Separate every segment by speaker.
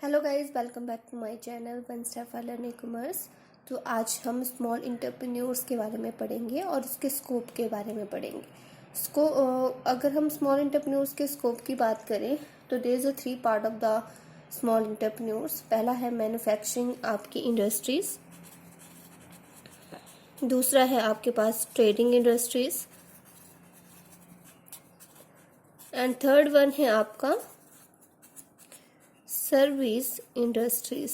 Speaker 1: Hello guys, welcome back to my channel one step for learning commerce. तो आज हम small entrepreneurs के बारे में पढ़ेंगे और उसके स्कोप के बारे में पढ़ेंगे। अगर हम स्मॉल एंटरप्रेन्योर्स के स्कोप की बात करें तो there is a 3 part of the small entrepreneurs. पहला है मैन्युफैक्चरिंग आपकी इंडस्ट्रीज, दूसरा है आपके पास trading industries and third one है आपका सर्विस इंडस्ट्रीज।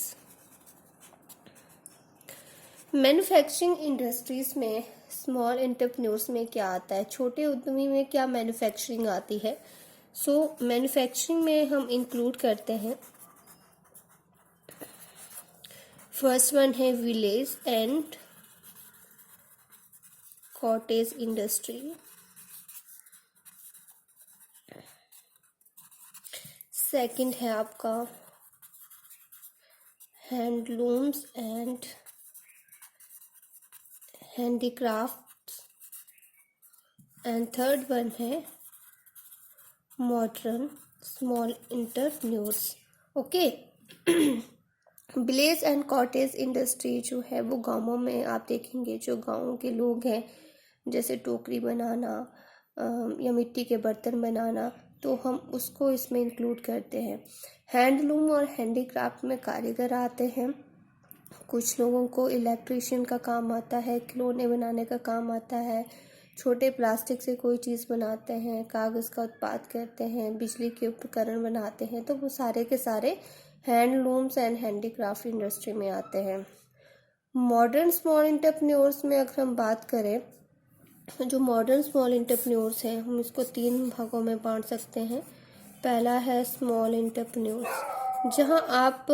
Speaker 1: मैन्युफैक्चरिंग इंडस्ट्रीज में स्मॉल एंटरप्रेन्योर्स में क्या आता है, छोटे उद्यमी में क्या मैन्युफैक्चरिंग आती है। मैन्युफैक्चरिंग में हम इंक्लूड करते हैं, फर्स्ट वन है village and cottage industry, second है आपका handlooms and handicraft and third one है modern small entrepreneurs. Okay. Village and cottage industry जो है वो गांवों में आप देखेंगे, जो गांवों के लोग हैं जैसे टोकरी बनाना या मिट्टी के बर्तन बनाना, तो हम उसको इसमें इंक्लूड करते हैं। हैंडलूम और हैंडीक्राफ्ट में कारीगर आते हैं, कुछ लोगों को इलेक्ट्रिशियन का काम आता है, खिलौने बनाने का काम आता है, छोटे प्लास्टिक से कोई चीज़ बनाते हैं, कागज़ का उत्पाद करते हैं, बिजली के उपकरण बनाते हैं, तो वो सारे के सारे हैंडलूम्स एंड हैंडीक्राफ्ट इंडस्ट्री में आते हैं। मॉडर्न स्मॉल एंटरप्रेन्योर्स में अगर हम बात करें, जो मॉडर्न स्मॉल एंटरप्रेन्योर्स हैं हम इसको 3 भागों में बांट सकते हैं। पहला है स्मॉल एंटरप्रेन्योर्स, जहां आप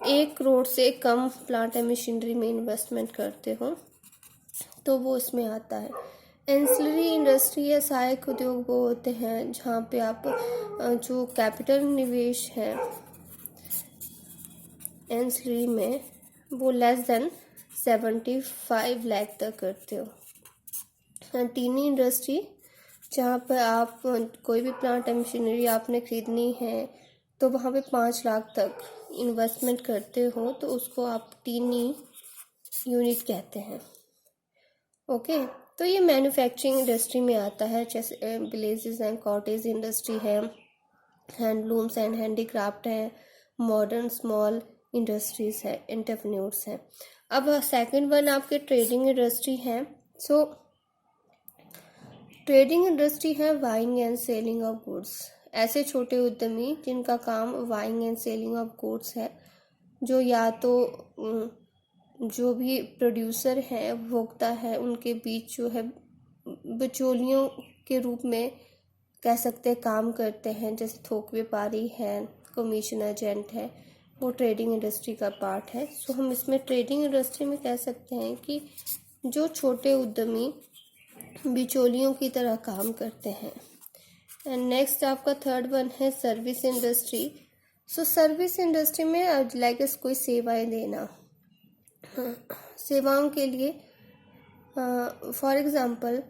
Speaker 1: 1 करोड़ से कम प्लांट एंड मशीनरी में इन्वेस्टमेंट करते हो, तो वो इसमें आता है। एंसिलरी इंडस्ट्री या सहायक उद्योग वो होते हैं जहाँ पे आप जो कैपिटल निवेश है एंसिलरी में वो लेस देन 75 लाख तक करते हो। टीनी इंडस्ट्री, जहाँ पर आप कोई भी प्लांट एंड मशीनरी आपने खरीदनी है तो वहाँ पे 5 लाख तक इन्वेस्टमेंट करते हो, तो उसको आप टीनी यूनिट कहते हैं। ओके। तो ये मैन्युफैक्चरिंग इंडस्ट्री में आता है, जैसे विलेजेस एंड कॉटेज इंडस्ट्री है, हैंडलूम्स एंड हैंडीक्राफ्ट है, मॉडर्न स्मॉल इंडस्ट्रीज है, एंटरप्रेन्योर्स है। अब सेकंड वन आपके ट्रेडिंग इंडस्ट्री है। ट्रेडिंग इंडस्ट्री है buying and selling of goods. ऐसे छोटे उद्यमी जिनका काम buying and selling of goods है, जो या तो जो भी प्रोड्यूसर है, उपभोक्ता है, उनके बीच जो है बिचौलियों के रूप में कह सकते हैं काम करते हैं, जैसे थोक व्यापारी है, कमीशन एजेंट है, वो ट्रेडिंग इंडस्ट्री का पार्ट है। हम इसमें ट्रेडिंग इंडस्ट्री में कह सकते हैं कि जो छोटे उद्यमी बिचौलियों की तरह काम करते हैं। एंड नेक्स्ट आपका थर्ड वन है सर्विस इंडस्ट्री। सर्विस इंडस्ट्री में लाइक कोई सेवाएं देना, सेवाओं के लिए फॉर एग्जांपल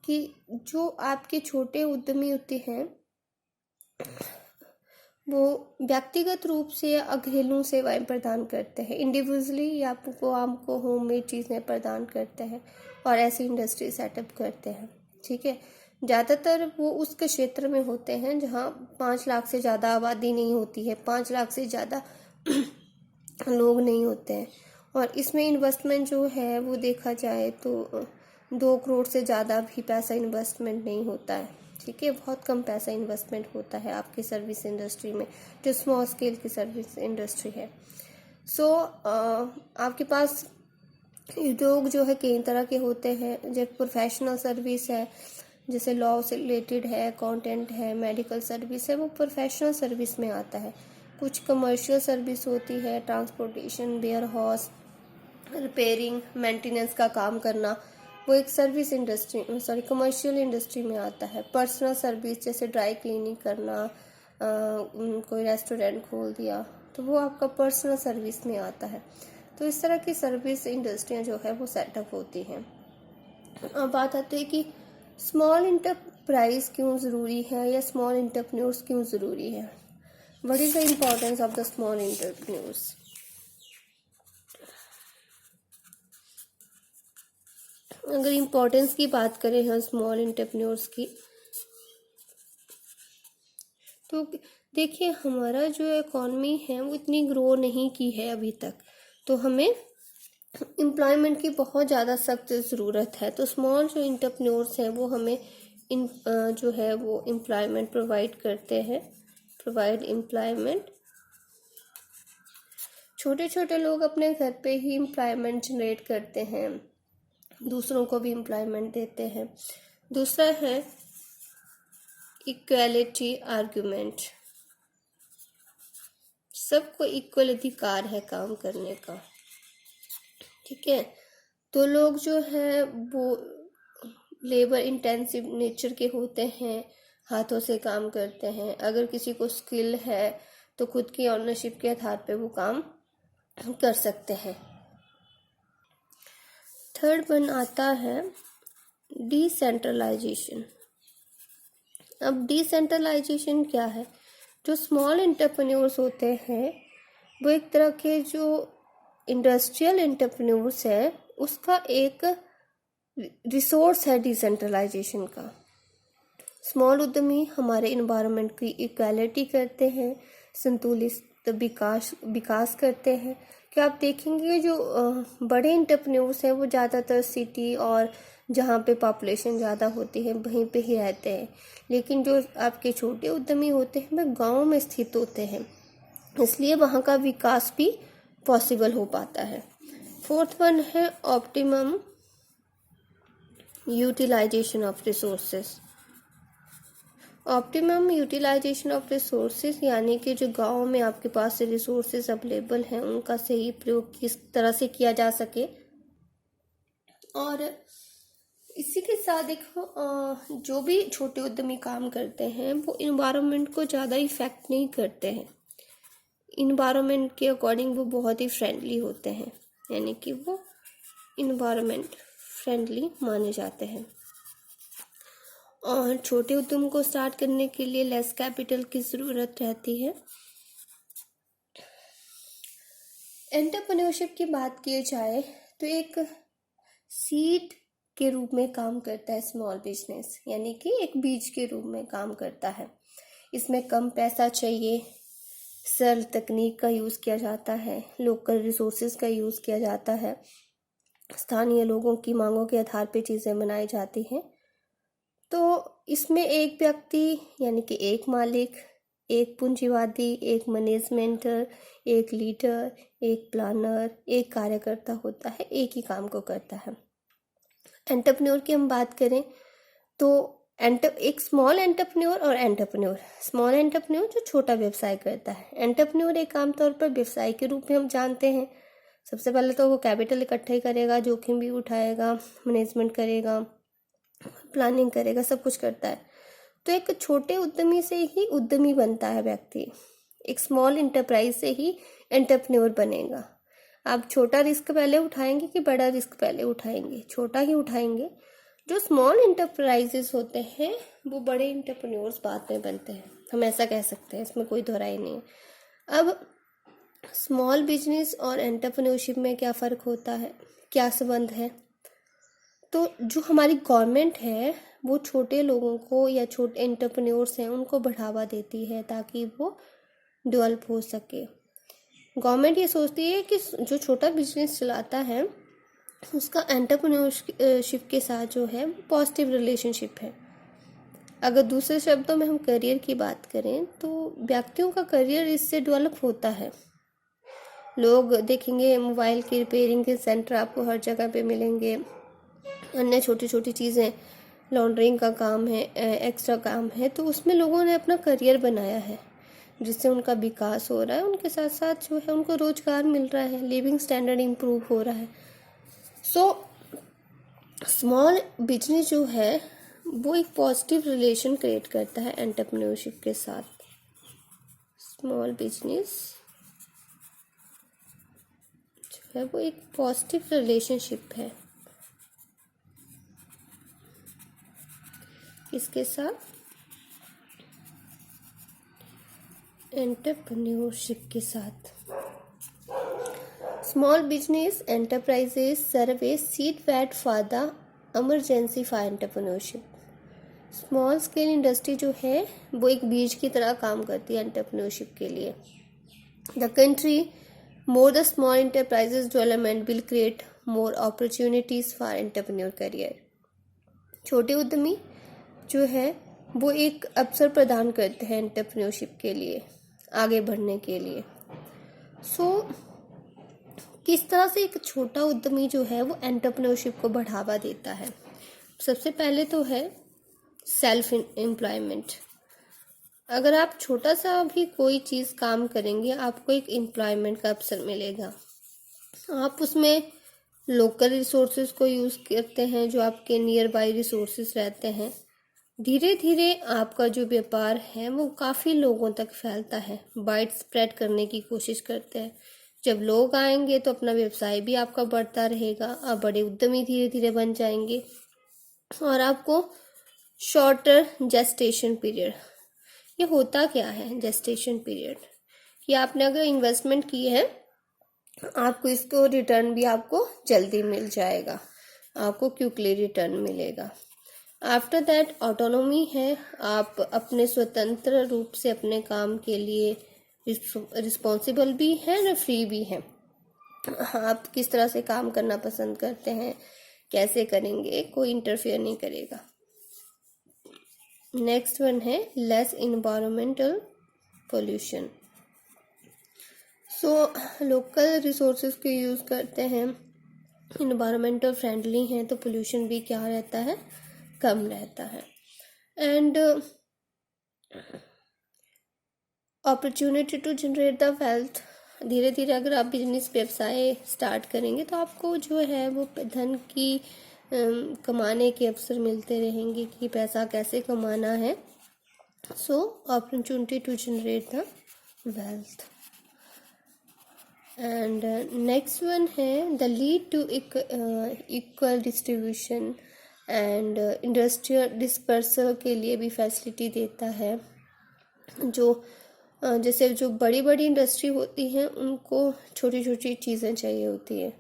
Speaker 1: कि जो आपके छोटे उद्यमी होते हैं वो व्यक्तिगत रूप से या घरेलू सेवाएं प्रदान करते हैं, इंडिविजुअली आपको होममेड चीज़ें प्रदान करते हैं और ऐसी इंडस्ट्री सेटअप करते हैं। ठीक है। ज़्यादातर वो उस क्षेत्र में होते हैं जहाँ 5 लाख से ज़्यादा आबादी नहीं होती है, 5 लाख से ज़्यादा लोग नहीं होते हैं, और इसमें इन्वेस्टमेंट जो है वो देखा जाए तो 2 करोड़ से ज़्यादा भी पैसा इन्वेस्टमेंट नहीं होता है। ठीक है, बहुत कम पैसा इन्वेस्टमेंट होता है आपकी सर्विस इंडस्ट्री में, जो स्मॉल स्केल की सर्विस इंडस्ट्री है। आपके पास उद्योग जो है कई तरह के होते हैं, जैसे प्रोफेशनल सर्विस है, जैसे लॉ से रिलेटेड है, अकाउंटेंट है, मेडिकल सर्विस है, वो प्रोफेशनल सर्विस में आता है। कुछ कमर्शियल सर्विस होती है, transportation, warehouse, repairing, maintenance का काम करना, वो एक सर्विस इंडस्ट्री कमर्शियल इंडस्ट्री में आता है। पर्सनल सर्विस जैसे ड्राई क्लीनिंग करना, कोई रेस्टोरेंट खोल दिया, तो वो आपका पर्सनल सर्विस में आता है। तो इस तरह की सर्विस इंडस्ट्रियां जो है वो सेटअप होती हैं। अब बात आती है कि स्मॉल इंटरप्राइज क्यों ज़रूरी है या स्मॉल एंटरप्रेन्योर्स क्यों ज़रूरी है। What is the importance of the small entrepreneurs? अगर इम्पोर्टेंस की बात करें हम स्मॉल एंटरप्रेन्योर्स की, तो देखिए हमारा जो इकॉनमी है वो इतनी ग्रो नहीं की है अभी तक, तो हमें एम्प्लॉयमेंट की बहुत ज़्यादा सख्त ज़रूरत है। तो स्मॉल जो एंटरप्रेन्योर्स हैं वो हमें जो है वो एम्प्लॉयमेंट प्रोवाइड करते हैं, प्रोवाइड एम्प्लॉयमेंट। छोटे छोटे लोग अपने घर पे ही एम्प्लॉयमेंट जनरेट करते हैं, दूसरों को भी एम्प्लॉयमेंट देते हैं। दूसरा है इक्वालिटी आर्गुमेंट, सबको इक्वल अधिकार है काम करने का, ठीक है। तो लोग जो है वो लेबर इंटेंसिव नेचर के होते हैं, हाथों से काम करते हैं। अगर किसी को स्किल है तो खुद की ऑनरशिप के आधार पे वो काम कर सकते हैं। थर्ड वन आता है डिसेंट्रलाइजेशन। अब डिसेंट्रलाइजेशन क्या है? जो स्मॉल एंटरप्रेन्योर्स होते हैं वो एक तरह के जो इंडस्ट्रियल एंटरप्रेन्योर्स है उसका एक रिसोर्स है डिसेंट्रलाइजेशन का। स्मॉल उद्यमी हमारे इन्वायरमेंट की इक्वालिटी करते हैं, संतुलित विकास करते हैं। क्या आप देखेंगे जो बड़े एंटरप्रेन्योर्स हैं वो ज़्यादातर सिटी और जहाँ पे पॉपुलेशन ज़्यादा होती है वहीं पे ही रहते हैं, लेकिन जो आपके छोटे उद्यमी होते हैं वे गाँव में स्थित होते हैं, इसलिए वहाँ का विकास भी पॉसिबल हो पाता है। फोर्थ वन है optimum utilization of resources. Optimum utilization of resources यानी कि जो गांव में आपके पास से रिसोर्सेज अवेलेबल हैं उनका सही प्रयोग किस तरह से किया जा सके। और इसी के साथ देखो जो भी छोटे उद्यमी काम करते हैं वो इन्वायरमेंट को ज़्यादा इफेक्ट नहीं करते हैं, इन्वायरमेंट के अकॉर्डिंग वो बहुत ही फ्रेंडली होते हैं, यानी कि वो इन्वायरमेंट फ्रेंडली माने जाते हैं। और छोटे उद्यम को स्टार्ट करने के लिए लेस कैपिटल की ज़रूरत रहती है। एंटरप्रेन्योरशिप की बात की जाए तो एक सीड के रूप में काम करता है स्मॉल बिजनेस, यानी कि एक बीज के रूप में काम करता है। इसमें कम पैसा चाहिए, सरल तकनीक का यूज़ किया जाता है, लोकल रिसोर्सेज का यूज़ किया जाता है, स्थानीय लोगों की मांगों के आधार पर चीज़ें बनाई जाती हैं। तो इसमें एक व्यक्ति यानी कि एक मालिक, एक पूंजीवादी, एक मैनेजमेंटर, एक लीडर, एक प्लानर, एक कार्यकर्ता होता है, एक ही काम को करता है। एंटरप्रेन्योर की हम बात करें तो एक स्मॉल एंटरप्रेन्योर और एंटरप्रेन्योर। स्मॉल एंटरप्रेन्योर जो छोटा व्यवसाय करता है, एंटरप्रेन्योर एक आमतौर पर व्यवसाय के रूप में हम जानते हैं। सबसे पहले तो वो कैपिटल इकट्ठा ही करेगा, जोखिम भी उठाएगा, मैनेजमेंट करेगा, प्लानिंग करेगा, सब कुछ करता है। तो एक छोटे उद्यमी से ही उद्यमी बनता है व्यक्ति, एक स्मॉल इंटरप्राइज से ही एंटरप्रेन्योर बनेगा। आप छोटा रिस्क पहले उठाएंगे कि बड़ा रिस्क पहले उठाएंगे? छोटा ही उठाएंगे। जो स्मॉल इंटरप्राइजेस होते हैं वो बड़े इंटरप्रेन्योर्स बाद में बनते हैं, हम ऐसा कह सकते हैं, इसमें कोई दोहराई नहीं है। अब स्मॉल बिजनेस और एंटरप्रेन्योरशिप में क्या फ़र्क होता है, क्या संबंध है? तो जो हमारी गवर्नमेंट है वो छोटे लोगों को या छोटे एंटरप्रेन्योर्स हैं उनको बढ़ावा देती है ताकि वो डेवलप हो सके। गवर्नमेंट ये सोचती है कि जो छोटा बिजनेस चलाता है उसका एंटरप्रेन्योरशिप के साथ जो है पॉजिटिव रिलेशनशिप है। अगर दूसरे शब्दों में हम करियर की बात करें तो व्यक्तियों का करियर इससे डेवलप होता है। लोग देखेंगे मोबाइल के रिपेयरिंग के सेंटर आपको हर जगह पे मिलेंगे, अन्य छोटी छोटी चीज़ें, लॉन्ड्रिंग का काम है, एक्स्ट्रा काम है, तो उसमें लोगों ने अपना करियर बनाया है जिससे उनका विकास हो रहा है, उनके साथ साथ जो है उनको रोजगार मिल रहा है, लिविंग स्टैंडर्ड इम्प्रूव हो रहा है। सो स्मॉल बिजनेस जो है वो एक पॉजिटिव रिलेशन क्रिएट करता है एंटरप्रेन्योरशिप के साथ। स्मॉल बिजनेस जो है वो एक पॉजिटिव रिलेशनशिप है इसके साथ। एंटरप्रेन्योरशिप के साथ small business enterprises survey seed pad for the emergency for entrepreneurship. Small scale industry जो है वो एक बीज की तरह काम करती है एंटरप्रेन्योरशिप के लिए। The country more the small enterprises development will create more opportunities for entrepreneur career. छोटे उद्यमी जो है वो एक अवसर प्रदान करते हैं एंटरप्रेन्योरशिप के लिए, आगे बढ़ने के लिए। किस तरह से एक छोटा उद्यमी जो है वो एंटरप्रेन्योरशिप को बढ़ावा देता है? सबसे पहले तो है सेल्फ एम्प्लॉयमेंट। अगर आप छोटा सा भी कोई चीज़ काम करेंगे, आपको एक एम्प्लॉयमेंट का अवसर मिलेगा। आप उसमें लोकल रिसोर्सेज को यूज़ करते हैं, जो आपके नियर बाई रिसोर्सेज रहते हैं। धीरे धीरे आपका जो व्यापार है वो काफ़ी लोगों तक फैलता है, वाइड स्प्रेड करने की कोशिश करते हैं। जब लोग आएंगे तो अपना व्यवसाय भी आपका बढ़ता रहेगा, आप बड़े उद्यमी धीरे धीरे बन जाएंगे। और आपको शॉर्टर जेस्टेशन पीरियड, ये होता क्या है जेस्टेशन पीरियड? कि आपने अगर इन्वेस्टमेंट की है, आपको इसको रिटर्न भी आपको जल्दी मिल जाएगा, आपको क्विकली रिटर्न मिलेगा। आफ्टर दैट ऑटोनॉमी है, आप अपने स्वतंत्र रूप से अपने काम के लिए रिस्पॉन्सिबल भी हैं और फ्री भी हैं। आप किस तरह से काम करना पसंद करते हैं, कैसे करेंगे, कोई इंटरफेयर नहीं करेगा। नेक्स्ट वन है less environmental pollution. Local resources को यूज़ करते हैं, इन्वायरमेंटल फ्रेंडली हैं, तो पोल्यूशन भी क्या रहता है, कम रहता है। And opportunity to generate the wealth, धीरे धीरे अगर आप बिजनेस व्यवसाय स्टार्ट करेंगे तो आपको जो है वो धन की कमाने के अवसर मिलते रहेंगे कि पैसा कैसे कमाना है। Opportunity to generate the wealth. And next one है the lead to equal distribution and industrial dispersal के लिए भी फैसिलिटी देता है। जैसे जो बड़ी बड़ी इंडस्ट्री होती हैं उनको छोटी छोटी चीज़ें चाहिए होती है।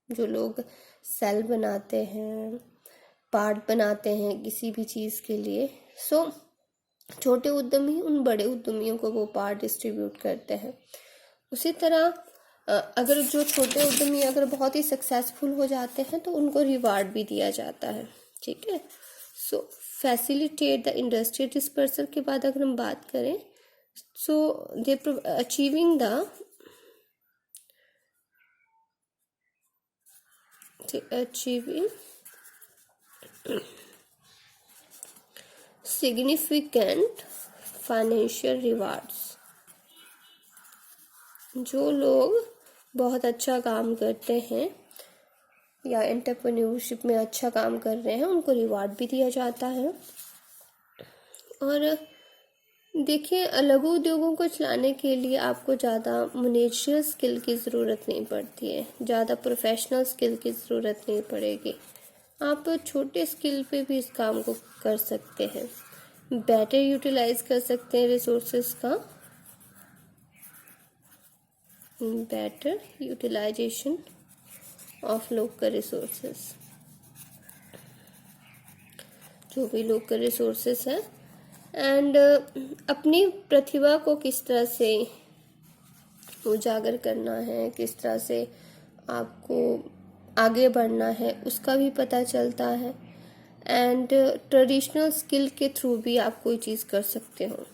Speaker 1: जो लोग सेल बनाते हैं, पार्ट बनाते हैं किसी भी चीज़ के लिए, छोटे उद्यमी उन बड़े उद्यमियों को वो पार्ट डिस्ट्रीब्यूट करते हैं। उसी तरह अगर जो छोटे उद्यमी अगर बहुत ही सक्सेसफुल हो जाते हैं तो उनको रिवार्ड भी दिया जाता है। ठीक है। फैसिलिटेट द इंडस्ट्रियल डिस्पर्सल के बाद अगर हम बात करें, दे अचीविंग सिग्निफिकेंट फाइनेंशियल रिवार्ड्स। जो लोग बहुत अच्छा काम करते हैं या एंटरप्रेन्योरशिप में अच्छा काम कर रहे हैं, उनको रिवार्ड भी दिया जाता है। और देखिए, लघु उद्योगों को चलाने के लिए आपको ज़्यादा मैनेजरियल स्किल की ज़रूरत नहीं पड़ती है, ज़्यादा प्रोफेशनल स्किल की ज़रूरत नहीं पड़ेगी। आप छोटे स्किल पे भी इस काम को कर सकते हैं, बेटर यूटिलाइज कर सकते हैं रिसोर्सेज का, better utilization of local resources. जो भी लोकल रिसोर्सेज है, एंड अपनी प्रतिभा को किस तरह से उजागर करना है, किस तरह से आपको आगे बढ़ना है, उसका भी पता चलता है। एंड ट्रेडिशनल स्किल के थ्रू भी आप कोई चीज़ कर सकते हो।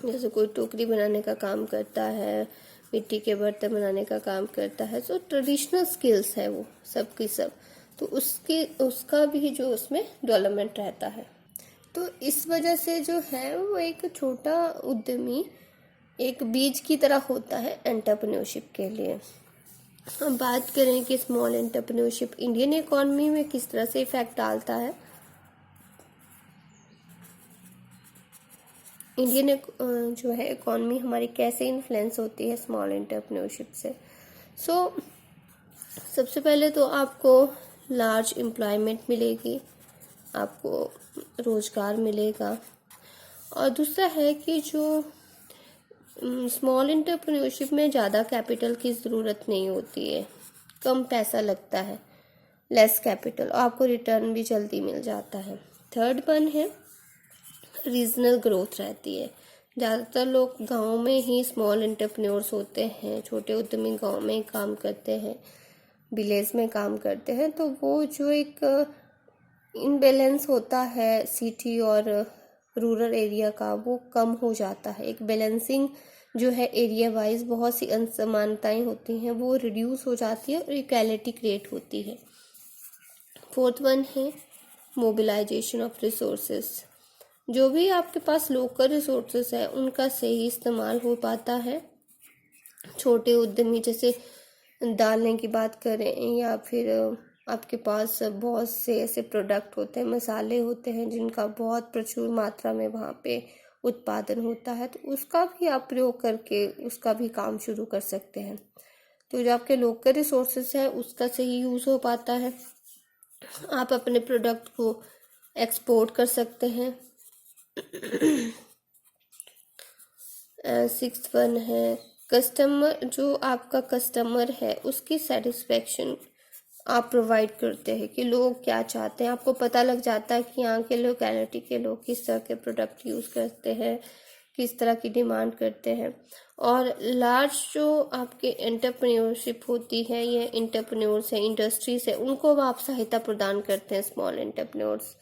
Speaker 1: जैसे कोई टोकरी बनाने का काम करता है, मिट्टी के बर्तन बनाने का काम करता है, तो ट्रेडिशनल स्किल्स है वो सब की सब, तो उसका भी जो उसमें डेवलपमेंट रहता है। तो इस वजह से जो है वो एक छोटा उद्यमी एक बीज की तरह होता है एंटरप्रेन्योरशिप के लिए। हम बात करें कि स्मॉल एंटरप्रेन्योरशिप इंडियन इकोनॉमी में किस तरह से इफेक्ट डालता है। इंडियन जो है इकोनॉमी हमारी कैसे इन्फ्लुएंस होती है स्मॉल एंटरप्रेन्योरशिप से। सबसे पहले तो आपको लार्ज एम्प्लॉयमेंट मिलेगी, आपको रोजगार मिलेगा। और दूसरा है कि जो स्मॉल एंटरप्रेन्योरशिप में ज़्यादा कैपिटल की ज़रूरत नहीं होती है, कम पैसा लगता है, लेस कैपिटल, और आपको रिटर्न भी जल्दी मिल जाता है। थर्ड वन है रीजनल ग्रोथ रहती है। ज़्यादातर लोग गांव में ही स्मॉल एंटरप्रेन्योर्स होते हैं, छोटे उद्यमी गांव में ही काम करते हैं, विलेज में काम करते हैं, तो वो जो एक इनबैलेंस होता है सिटी और रूरल एरिया का, वो कम हो जाता है। एक बैलेंसिंग जो है एरिया वाइज बहुत सी असमानताएं होती हैं वो रिड्यूस हो जाती है और इक्वालिटी क्रिएट होती है। फोर्थ वन है मोबिलाइजेशन ऑफ रिसोर्सेस। जो भी आपके पास लोकल रिसोर्सेस है उनका सही इस्तेमाल हो पाता है। छोटे उद्यमी जैसे डालने की बात करें या फिर आपके पास बहुत से ऐसे प्रोडक्ट होते हैं, मसाले होते हैं जिनका बहुत प्रचुर मात्रा में वहाँ पे उत्पादन होता है, तो उसका भी आप प्रयोग करके उसका भी काम शुरू कर सकते हैं। तो जो आपके लोकल रिसोर्सेज है उसका सही यूज़ हो पाता है, आप अपने प्रोडक्ट को एक्सपोर्ट कर सकते हैं। सिक्स्थ वन है कस्टमर, जो आपका कस्टमर है उसकी सेटिस्फेक्शन आप प्रोवाइड करते हैं कि लोग क्या चाहते हैं। आपको पता लग जाता है कि यहाँ के लोकेलिटी के लोग किस तरह के प्रोडक्ट यूज़ करते हैं, किस तरह की डिमांड करते हैं। और लार्ज जो आपके एंटरप्रेन्योरशिप होती है, ये एंटरप्रेन्योर्स हैं, इंडस्ट्रीज है, उनको आप सहायता प्रदान करते हैं। स्मॉल एंटरप्रेन्योर्स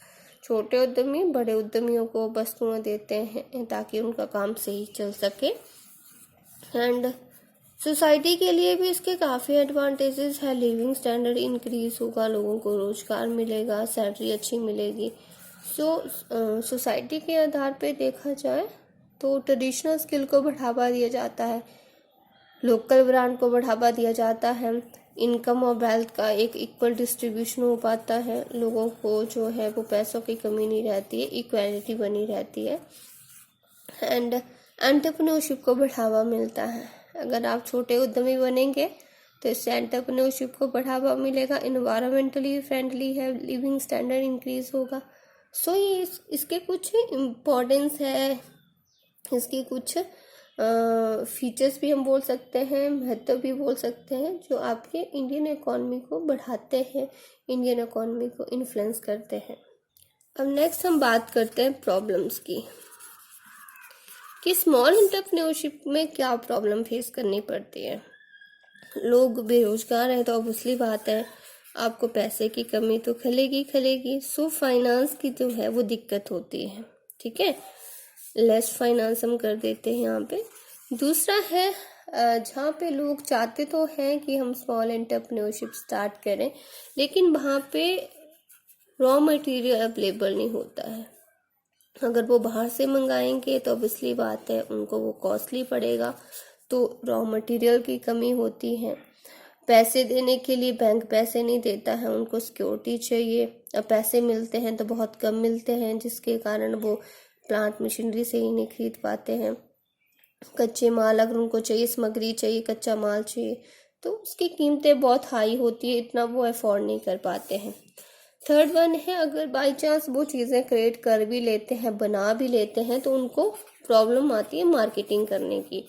Speaker 1: छोटे उद्यमी बड़े उद्यमियों को वस्तुएं देते हैं ताकि उनका काम सही चल सके। एंड सोसाइटी के लिए भी इसके काफ़ी एडवांटेजेस है। लिविंग स्टैंडर्ड इंक्रीज होगा, लोगों को रोजगार मिलेगा, सैलरी अच्छी मिलेगी। सोसाइटी के आधार पे देखा जाए तो ट्रेडिशनल स्किल को बढ़ावा दिया जाता है, लोकल ब्रांड को बढ़ावा दिया जाता है, इनकम और वेल्थ का एक इक्वल डिस्ट्रीब्यूशन हो पाता है, लोगों को जो है वो पैसों की कमी नहीं रहती है, इक्वालिटी बनी रहती है। एंड एंटरप्रेन्योरशिप को बढ़ावा मिलता है। अगर आप छोटे उद्यमी बनेंगे तो इससे एंटरप्रेन्योरशिप को बढ़ावा मिलेगा, इन्वायरमेंटली फ्रेंडली है, लिविंग स्टैंडर्ड इंक्रीज होगा। सो ये इसके कुछ इम्पोर्टेंस है, इसकी कुछ फीचर्स भी हम बोल सकते हैं, महत्व भी बोल सकते हैं, जो आपके इंडियन इकोनॉमी को बढ़ाते हैं, इंडियन इकोनॉमी को इन्फ्लुएंस करते हैं। अब नेक्स्ट हम बात करते हैं प्रॉब्लम्स की, कि स्मॉल एंटरप्रेन्योरशिप में क्या प्रॉब्लम फेस करनी पड़ती है। लोग बेरोजगार हैं तो ऑब्वियसली बात है आपको पैसे की कमी तो खलेगी। सो फाइनेंस की जो है वो दिक्कत होती है, ठीक है, लेस फाइनेंस हम कर देते हैं यहाँ पे। दूसरा है जहाँ पे लोग चाहते तो हैं कि हम स्मॉल एंटरप्रेन्योरशिप स्टार्ट करें, लेकिन वहाँ पे रॉ मटेरियल अवेलेबल नहीं होता है। अगर वो बाहर से मंगाएंगे तो ऑब्वियसली बात है उनको वो कॉस्टली पड़ेगा, तो रॉ मटेरियल की कमी होती है। पैसे देने के लिए बैंक पैसे नहीं देता है, उनको सिक्योरिटी चाहिए, अब पैसे मिलते हैं तो बहुत कम मिलते हैं, जिसके कारण वो प्लांट मशीनरी से ही नहीं खरीद पाते हैं। कच्चे माल अगर उनको चाहिए, सामग्री चाहिए, कच्चा माल चाहिए, तो उसकी कीमतें बहुत हाई होती है, इतना वो अफोर्ड नहीं कर पाते हैं। थर्ड वन है अगर बाई चांस वो चीज़ें क्रिएट कर भी लेते हैं, बना भी लेते हैं, तो उनको प्रॉब्लम आती है मार्केटिंग करने की,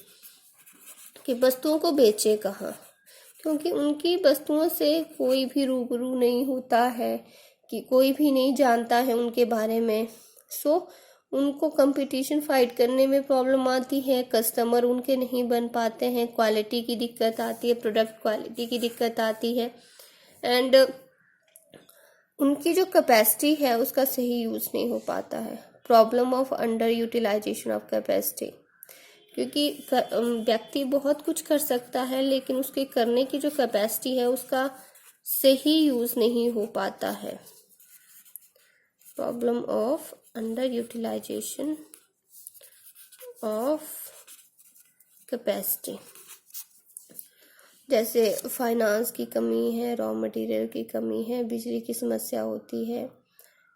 Speaker 1: कि वस्तुओं को बेचे कहाँ, क्योंकि उनकी वस्तुओं से कोई भी रूबरू नहीं होता है, कि कोई भी नहीं जानता है उनके बारे में। सो उनको कंपटीशन फाइट करने में प्रॉब्लम आती है, कस्टमर उनके नहीं बन पाते हैं, क्वालिटी की दिक्कत आती है, प्रोडक्ट क्वालिटी की दिक्कत आती है, एंड उनकी जो कैपेसिटी है उसका सही यूज़ नहीं हो पाता है। Problem of under utilization of capacity, क्योंकि व्यक्ति बहुत कुछ कर सकता है लेकिन उसके करने की जो कैपेसिटी है उसका सही यूज़ नहीं हो पाता है। Problem of under utilization of capacity, जैसे फाइनेंस की कमी है, रॉ मटेरियल की कमी है, बिजली की समस्या होती है,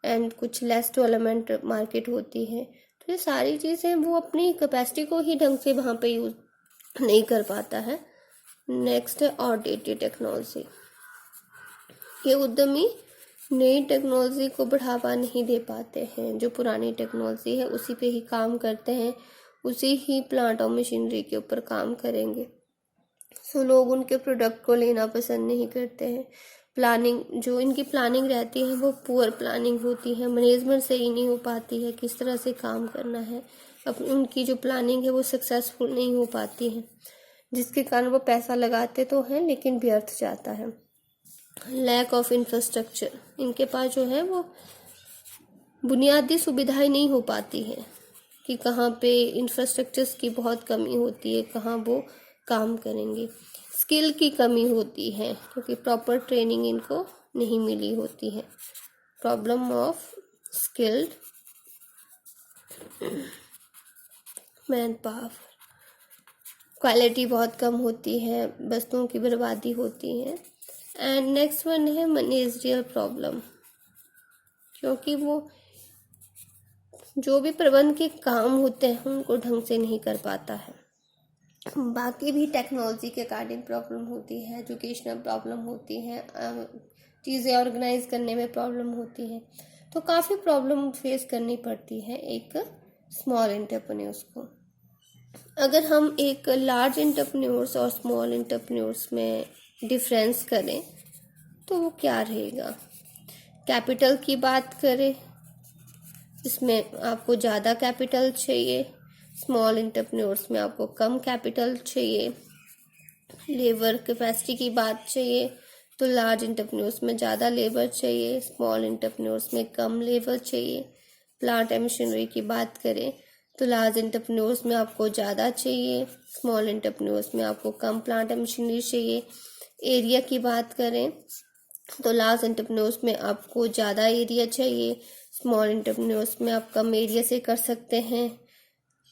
Speaker 1: एंड कुछ लेस डेवलपमेंट मार्केट होती है। तो ये सारी चीज़ें वो अपनी कैपेसिटी को ही ढंग से वहाँ पे यूज नहीं कर पाता है। नेक्स्ट है आउटडेटेड टेक्नोलॉजी। ये उद्यमी नई टेक्नोलॉजी को बढ़ावा नहीं दे पाते हैं, जो पुरानी टेक्नोलॉजी है उसी पे ही काम करते हैं, उसी ही प्लांट और मशीनरी के ऊपर काम करेंगे। सो लोग उनके प्रोडक्ट को लेना पसंद नहीं करते हैं। प्लानिंग जो इनकी प्लानिंग रहती है वो पुअर प्लानिंग होती है, मैनेजमेंट सही नहीं हो पाती है, किस तरह से काम करना है। अब उनकी जो प्लानिंग है वो सक्सेसफुल नहीं हो पाती है, जिसके कारण वो पैसा लगाते तो हैं लेकिन व्यर्थ जाता है। लैक ऑफ इंफ्रास्ट्रक्चर, इनके पास जो है वो बुनियादी सुविधाएं नहीं हो पाती है कि कहाँ पे इंफ्रास्ट्रक्चर्स की बहुत कमी होती है, कहाँ वो काम करेंगे। स्किल की कमी होती है क्योंकि प्रॉपर ट्रेनिंग इनको नहीं मिली होती है। Problem of skilled man power, quality बहुत कम होती है, वस्तुओं की बर्बादी होती है। एंड नेक्स्ट वन है मैनेजरियल प्रॉब्लम, क्योंकि वो जो भी प्रबंध के काम होते हैं उनको ढंग से नहीं कर पाता है। बाकी भी टेक्नोलॉजी के अकॉर्डिंग प्रॉब्लम होती है, एजुकेशनल प्रॉब्लम होती है, चीज़ें ऑर्गेनाइज करने में प्रॉब्लम होती है। तो काफ़ी प्रॉब्लम फेस करनी पड़ती है एक स्मॉल एंटरप्रेन्योर्स को। अगर हम एक लार्ज एंटरप्रेन्योर्स और स्मॉल एंटरप्रेन्योर्स में डिफरेंस करें तो वो क्या रहेगा। कैपिटल की बात करें, इसमें आपको ज़्यादा कैपिटल चाहिए, स्मॉल एंटरप्रेन्योर्स में आपको कम कैपिटल चाहिए। लेबर कैपेसिटी की बात चाहिए तो लार्ज एंटरप्रेन्योर्स में ज़्यादा लेबर चाहिए, स्मॉल एंटरप्रेन्योर्स में कम लेबर चाहिए। प्लांट एंड मशीनरी की बात करें तो लार्ज एंटरप्रेन्योर्स में आपको ज़्यादा चाहिए, स्मॉल एंटरप्रेन्योर्स में आपको कम प्लांट एंड मशीनरी चाहिए। एरिया की बात करें तो लार्ज एंटरप्रेन्योर्स में आपको ज़्यादा एरिया चाहिए, स्मॉल एंटरप्रेन्योर्स में आप कम एरिया से कर सकते हैं।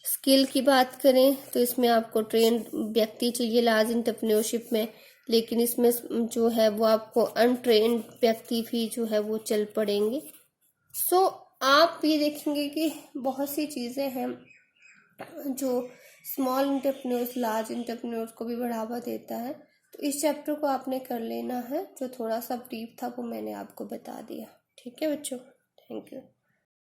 Speaker 1: स्किल की बात करें तो इसमें आपको ट्रेन व्यक्ति चाहिए लार्ज एंटरप्रेन्योरशिप में, लेकिन इसमें जो है वो आपको अनट्रेन्ड व्यक्ति भी जो है वो चल पड़ेंगे। सो आप ये देखेंगे कि बहुत सी चीज़ें हैं जो स्मॉल एंटरप्रेन्योर्स लार्ज एंटरप्रेन्योर्स को भी बढ़ावा देता है। तो इस चैप्टर को आपने कर लेना है, जो थोड़ा सा ब्रीफ था वो मैंने आपको बता दिया। ठीक है बच्चों, थैंक यू।